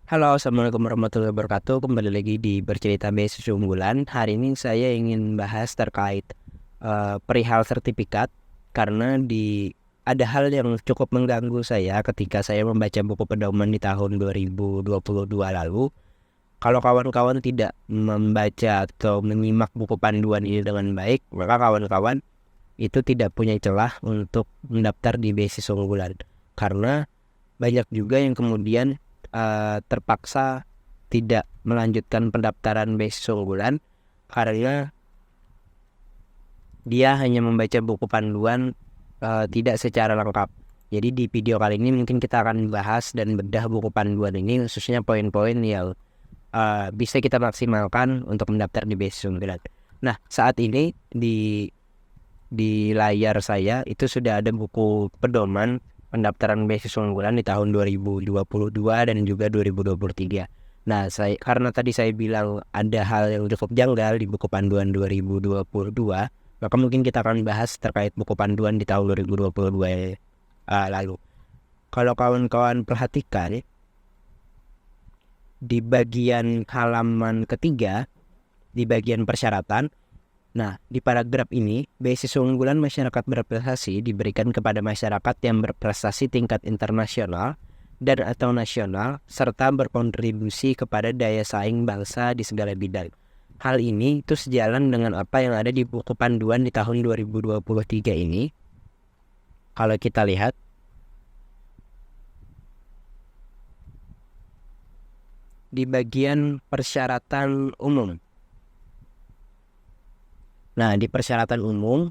Halo, Assalamualaikum warahmatullahi wabarakatuh. Kembali lagi di Bercerita Beasiswa Unggulan. Hari ini saya ingin bahas terkait perihal sertifikat karena ada hal yang cukup mengganggu saya ketika saya membaca buku pedoman di tahun 2022 lalu. Kalau kawan-kawan tidak membaca atau menyimak buku panduan ini dengan baik, maka kawan-kawan itu tidak punya celah untuk mendaftar di beasiswa unggulan. Karena banyak juga yang kemudian terpaksa tidak melanjutkan pendaftaran beasiswa unggulan karena dia hanya membaca buku panduan tidak secara lengkap. Jadi di video kali ini mungkin kita akan bahas dan bedah buku panduan ini, khususnya poin-poin yang bisa kita maksimalkan untuk mendaftar di beasiswa unggulan. Nah, saat ini di layar saya itu sudah ada buku pedoman pendaftaran beasiswa unggulan di tahun 2022 dan juga 2023. Nah, karena tadi saya bilang ada hal yang cukup janggal di buku panduan 2022, maka mungkin kita akan bahas terkait buku panduan di tahun 2022 lalu. Kalau kawan-kawan perhatikan di bagian halaman ketiga, di bagian persyaratan. Nah, di paragraf ini, beasiswa unggulan masyarakat berprestasi diberikan kepada masyarakat yang berprestasi tingkat internasional dan atau nasional, serta berkontribusi kepada daya saing bangsa di segala bidang. Hal ini itu sejalan dengan apa yang ada di buku panduan di tahun 2023 ini. Kalau kita lihat, di bagian persyaratan umum. Nah, di persyaratan umum,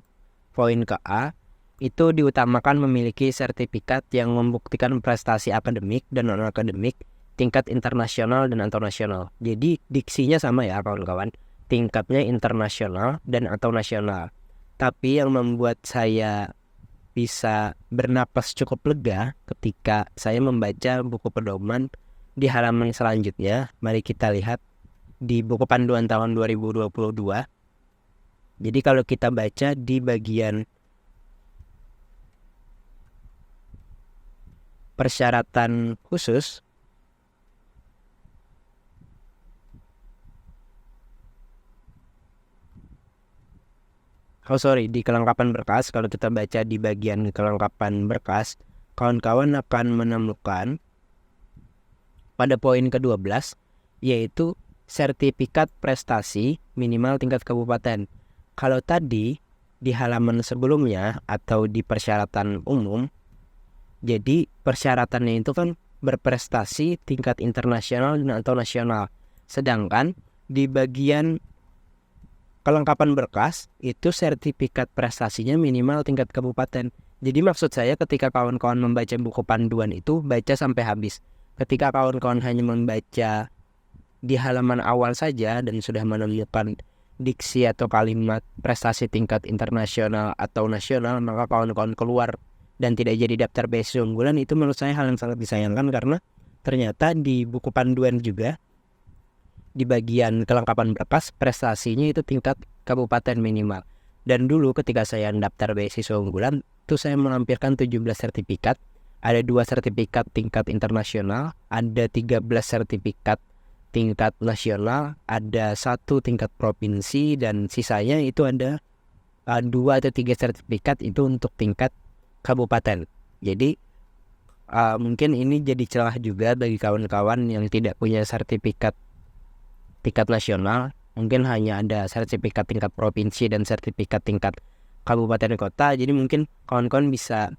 poin ke A, itu diutamakan memiliki sertifikat yang membuktikan prestasi akademik dan non-akademik tingkat internasional dan atau nasional. Jadi diksinya sama ya kawan-kawan, tingkatnya internasional dan atau nasional. Tapi yang membuat saya bisa bernapas cukup lega ketika saya membaca buku pedoman di halaman selanjutnya. Mari kita lihat di buku panduan tahun 2022. Jadi kalau kita baca di bagian persyaratan khusus, di kelengkapan berkas, kalau kita baca di bagian kelengkapan berkas, kawan-kawan akan menemukan pada poin ke-12, yaitu sertifikat prestasi minimal tingkat kabupaten. Kalau tadi di halaman sebelumnya atau di persyaratan umum, jadi persyaratannya itu kan berprestasi tingkat internasional dan atau nasional. Sedangkan di bagian kelengkapan berkas itu sertifikat prestasinya minimal tingkat kabupaten. Jadi maksud saya ketika kawan-kawan membaca buku panduan itu baca sampai habis. Ketika kawan-kawan hanya membaca di halaman awal saja dan sudah menemukan diksi atau kalimat prestasi tingkat internasional atau nasional, maka kawan-kawan keluar dan tidak jadi daftar beasiswa unggulan, itu menurut saya hal yang sangat disayangkan karena ternyata di buku panduan juga di bagian kelengkapan berkas prestasinya itu tingkat kabupaten minimal. Dan dulu ketika saya daftar beasiswa unggulan itu saya melampirkan 17 sertifikat, ada 2 sertifikat tingkat internasional, ada 13 sertifikat tingkat nasional, ada 1 tingkat provinsi, dan sisanya itu ada 2 atau 3 sertifikat itu untuk tingkat kabupaten. Jadi mungkin ini jadi celah juga bagi kawan-kawan yang tidak punya sertifikat tingkat nasional, mungkin hanya ada sertifikat tingkat provinsi dan sertifikat tingkat kabupaten kota. Jadi mungkin kawan-kawan bisa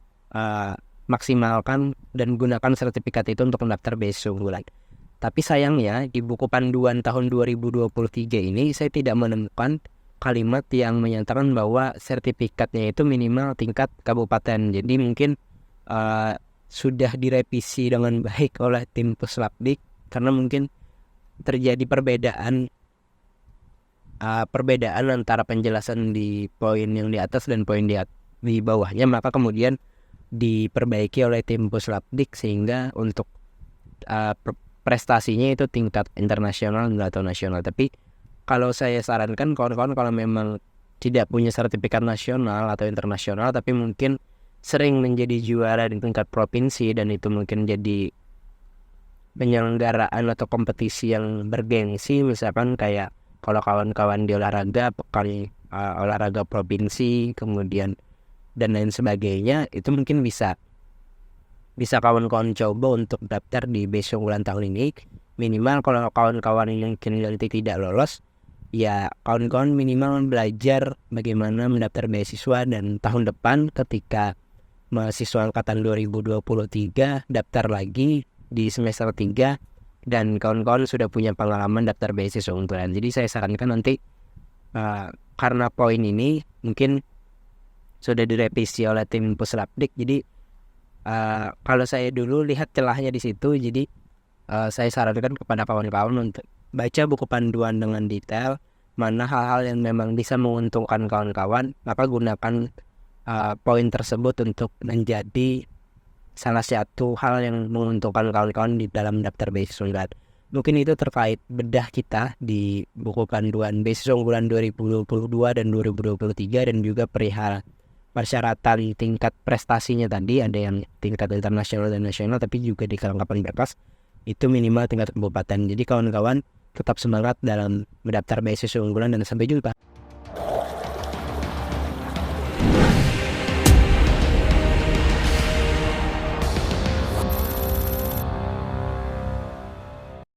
maksimalkan dan gunakan sertifikat itu untuk mendaftar beasiswa unggulan. Tapi sayangnya di buku panduan tahun 2023 ini saya tidak menemukan kalimat yang menyatakan bahwa sertifikatnya itu minimal tingkat kabupaten. Jadi mungkin sudah direvisi dengan baik oleh tim Puslapdik karena mungkin terjadi perbedaan antara penjelasan di poin yang di atas dan poin di bawahnya, maka kemudian diperbaiki oleh tim Puslapdik sehingga untuk prestasinya itu tingkat internasional atau nasional. Tapi kalau saya sarankan kawan-kawan kalau memang tidak punya sertifikat nasional atau internasional tapi mungkin sering menjadi juara di tingkat provinsi dan itu mungkin jadi penyelenggaraan atau kompetisi yang bergengsi, misalkan kayak kalau kawan-kawan di olahraga pekan olahraga provinsi kemudian dan lain sebagainya, itu mungkin bisa kawan-kawan coba untuk daftar di beasiswa unggulan tahun ini. Minimal kalau kawan-kawan yang nanti tidak lolos, ya kawan-kawan minimal belajar bagaimana mendaftar beasiswa, dan tahun depan ketika mahasiswa angkatan 2023 daftar lagi di semester 3 dan kawan-kawan sudah punya pengalaman daftar beasiswa unggulan. Jadi saya sarankan nanti karena poin ini mungkin sudah direvisi oleh tim Puslapdik, jadi kalau saya dulu lihat celahnya di situ, jadi saya sarankan kepada kawan-kawan untuk baca buku panduan dengan detail, mana hal-hal yang memang bisa menguntungkan kawan-kawan, maka gunakan poin tersebut untuk menjadi salah satu hal yang menguntungkan kawan-kawan di dalam daftar beasiswa unggulan. Mungkin itu terkait bedah kita di buku panduan beasiswa unggulan 2022 dan 2023, dan juga perihal persyaratan tingkat prestasinya tadi, ada yang tingkat internasional dan nasional, tapi juga di kelengkapan berkas itu minimal tingkat kabupaten. Jadi kawan-kawan tetap semangat dalam mendaftar beasiswa unggulan dan sampai jumpa.